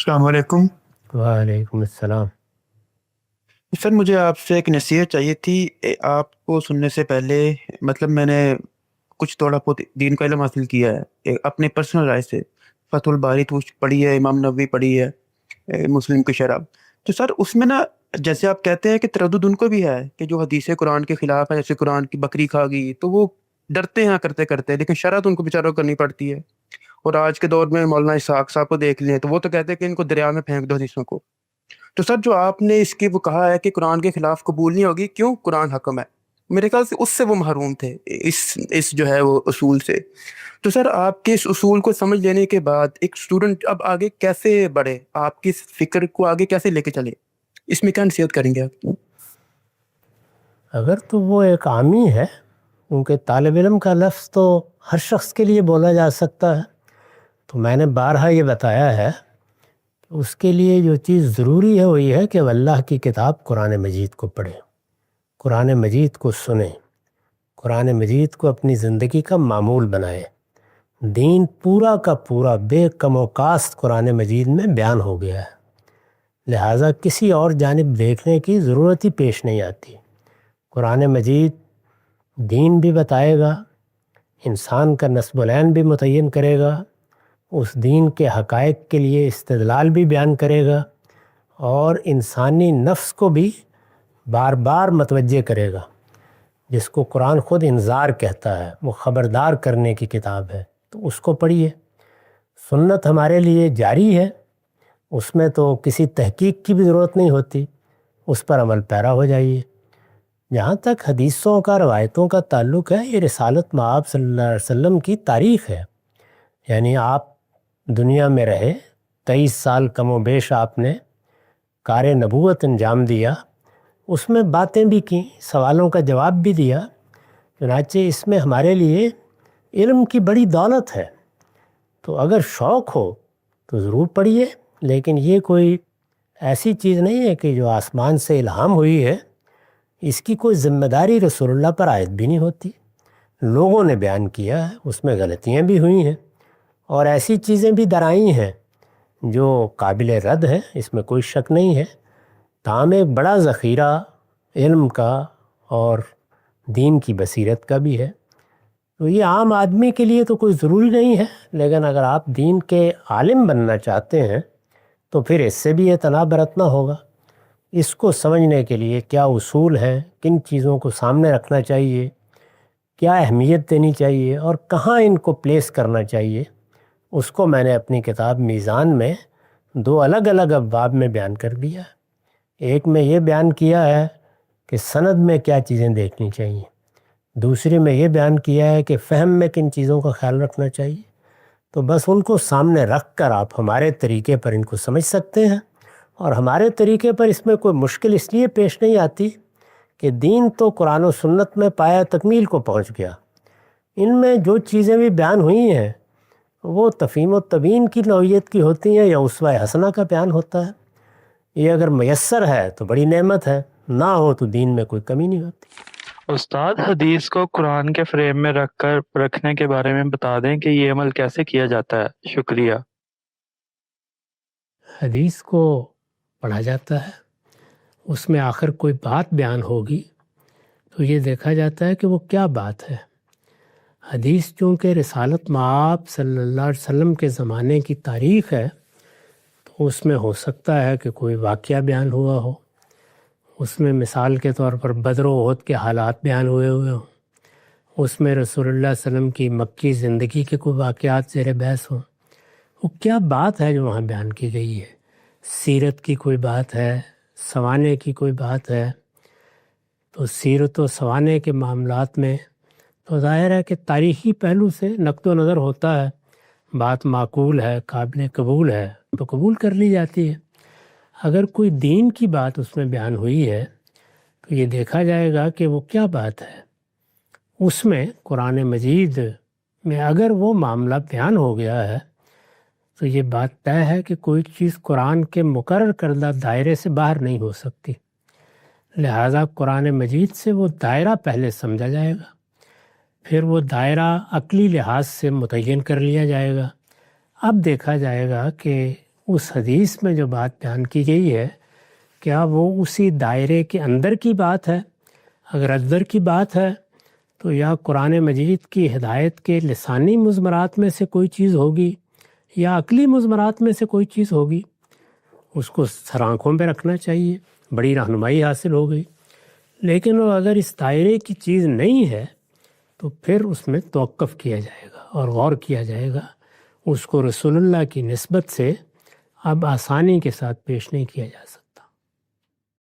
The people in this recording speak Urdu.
السلام علیکم وعلیکم السلام۔ سر، مجھے آپ سے ایک نصیحت چاہیے تھی۔ آپ کو سننے سے پہلے مطلب میں نے کچھ تھوڑا بہت دین کا علم حاصل کیا ہے اپنے پرسنل رائے سے۔ فتح الباری پڑھی ہے، امام نووی پڑھی ہے، مسلم کی شرح۔ تو سر اس میں نا، جیسے آپ کہتے ہیں کہ تردد ان کو بھی ہے کہ جو حدیث قرآن کے خلاف ہے، جیسے قرآن کی بکری کھا گئی، تو وہ ڈرتے ہیں کرتے کرتے، لیکن شرح تو ان کو بیچاروں کو کرنی پڑتی ہے۔ اور آج کے دور میں مولانا اسحاق صاحب کو دیکھ لیں تو وہ تو کہتے ہیں کہ ان کو دریا میں پھینک دو حدیثوں کو۔ تو سر جو آپ نے اس کی وہ کہا ہے کہ قرآن کے خلاف قبول نہیں ہوگی، کیوں؟ قرآن حکم ہے۔ میرے خیال سے وہ محروم تھے اس جو ہے وہ اصول سے۔ تو سر آپ کے اس اصول کو سمجھ لینے کے بعد ایک اسٹوڈنٹ اب آگے کیسے بڑھے، آپ کی اس فکر کو آگے کیسے لے کے چلے، اس میں کیا نصیحت کریں گے آپ؟ اگر تو وہ ایک عامی ہے، کیونکہ طالب علم کا لفظ تو ہر شخص کے لیے بولا جا سکتا ہے، تو میں نے بارہا یہ بتایا ہے کہ اس کے لیے جو چیز ضروری ہے وہ یہ ہے کہ وہ اللہ کی کتاب قرآن مجید کو پڑھے، قرآن مجید کو سنیں، قرآن مجید کو اپنی زندگی کا معمول بنائے۔ دین پورا کا پورا بے کم و کاست قرآن مجید میں بیان ہو گیا ہے، لہٰذا کسی اور جانب دیکھنے کی ضرورت ہی پیش نہیں آتی۔ قرآن مجید دین بھی بتائے گا، انسان کا نسب العین بھی متعین کرے گا، اس دین کے حقائق کے لیے استدلال بھی بیان کرے گا، اور انسانی نفس کو بھی بار بار متوجہ کرے گا، جس کو قرآن خود انذار کہتا ہے، وہ خبردار کرنے کی کتاب ہے۔ تو اس کو پڑھیے۔ سنت ہمارے لیے جاری ہے، اس میں تو کسی تحقیق کی بھی ضرورت نہیں ہوتی، اس پر عمل پیرا ہو جائیے۔ جہاں تک حدیثوں کا، روایتوں کا تعلق ہے، یہ رسالت مآب صلی اللہ علیہ وسلم کی تاریخ ہے۔ یعنی آپ دنیا میں رہے، 23 سال کم و بیش آپ نے کار نبوت انجام دیا، اس میں باتیں بھی کیں، سوالوں کا جواب بھی دیا۔ چنانچہ اس میں ہمارے لیے علم کی بڑی دولت ہے، تو اگر شوق ہو تو ضرور پڑھیے، لیکن یہ کوئی ایسی چیز نہیں ہے کہ جو آسمان سے الہام ہوئی ہے، اس کی کوئی ذمہ داری رسول اللہ پر عائد بھی نہیں ہوتی۔ لوگوں نے بیان کیا ہے، اس میں غلطیاں بھی ہوئی ہیں، اور ایسی چیزیں بھی درائی ہیں جو قابل رد ہیں، اس میں کوئی شک نہیں ہے۔ تاہم ایک بڑا ذخیرہ علم کا اور دین کی بصیرت کا بھی ہے، تو یہ عام آدمی کے لیے تو کوئی ضروری نہیں ہے، لیکن اگر آپ دین کے عالم بننا چاہتے ہیں تو پھر اس سے بھی اعتناء برتنا ہوگا۔ اس کو سمجھنے کے لیے کیا اصول ہیں، کن چیزوں کو سامنے رکھنا چاہیے، کیا اہمیت دینی چاہیے، اور کہاں ان کو پلیس کرنا چاہیے، اس کو میں نے اپنی کتاب میزان میں 2 الگ الگ ابواب میں بیان کر دیا ہے۔ ایک میں یہ بیان کیا ہے کہ سند میں کیا چیزیں دیکھنی چاہیے، دوسری میں یہ بیان کیا ہے کہ فہم میں کن چیزوں کا خیال رکھنا چاہیے۔ تو بس ان کو سامنے رکھ کر آپ ہمارے طریقے پر ان کو سمجھ سکتے ہیں، اور ہمارے طریقے پر اس میں کوئی مشکل اس لیے پیش نہیں آتی کہ دین تو قرآن و سنت میں پایا تکمیل کو پہنچ گیا۔ ان میں جو چیزیں بھی بیان ہوئی ہیں وہ تفہیم و تبیین کی نوعیت کی ہوتی ہیں یا اسوہ حسنہ کا بیان ہوتا ہے۔ یہ اگر میسر ہے تو بڑی نعمت ہے، نہ ہو تو دین میں کوئی کمی نہیں ہوتی۔ استاد، حدیث کو قرآن کے فریم میں رکھنے کے بارے میں بتا دیں کہ یہ عمل کیسے کیا جاتا ہے؟ شکریہ۔ حدیث کو پڑھا جاتا ہے، اس میں آخر کوئی بات بیان ہوگی تو یہ دیکھا جاتا ہے کہ وہ کیا بات ہے۔ حدیث چونکہ رسالت مآب صلی اللہ علیہ وسلم کے زمانے کی تاریخ ہے، تو اس میں ہو سکتا ہے کہ کوئی واقعہ بیان ہوا ہو، اس میں مثال کے طور پر بدر و احد کے حالات بیان ہوئے ہوں، اس میں رسول اللہ صلی اللہ علیہ وسلم کی مکی زندگی کے کوئی واقعات زیر بحث ہوں۔ وہ کیا بات ہے جو وہاں بیان کی گئی ہے؟ سیرت کی کوئی بات ہے، سوانے کی کوئی بات ہے؟ تو سیرت و سوانے کے معاملات میں تو ظاہر ہے کہ تاریخی پہلو سے نقد و نظر ہوتا ہے، بات معقول ہے، قابل قبول ہے تو قبول کر لی جاتی ہے۔ اگر کوئی دین کی بات اس میں بیان ہوئی ہے تو یہ دیکھا جائے گا کہ وہ کیا بات ہے۔ اس میں قرآن مجید میں اگر وہ معاملہ بیان ہو گیا ہے تو یہ بات طے ہے کہ کوئی چیز قرآن کے مقرر کردہ دائرے سے باہر نہیں ہو سکتی، لہٰذا قرآن مجید سے وہ دائرہ پہلے سمجھا جائے گا، پھر وہ دائرہ عقلی لحاظ سے متعین کر لیا جائے گا۔ اب دیکھا جائے گا کہ اس حدیث میں جو بات بیان کی گئی ہے کیا وہ اسی دائرے کے اندر کی بات ہے؟ اگر اندر کی بات ہے تو یا قرآن مجید کی ہدایت کے لسانی مضمرات میں سے کوئی چیز ہوگی یا عقلی مضمرات میں سے کوئی چیز ہوگی، اس کو سر آنکھوں پہ رکھنا چاہیے، بڑی رہنمائی حاصل ہو گئی۔ لیکن وہ اگر اس دائرے کی چیز نہیں ہے تو پھر اس میں توقف کیا جائے گا اور غور کیا جائے گا، اس کو رسول اللہ کی نسبت سے اب آسانی کے ساتھ پیش نہیں کیا جا سکتا۔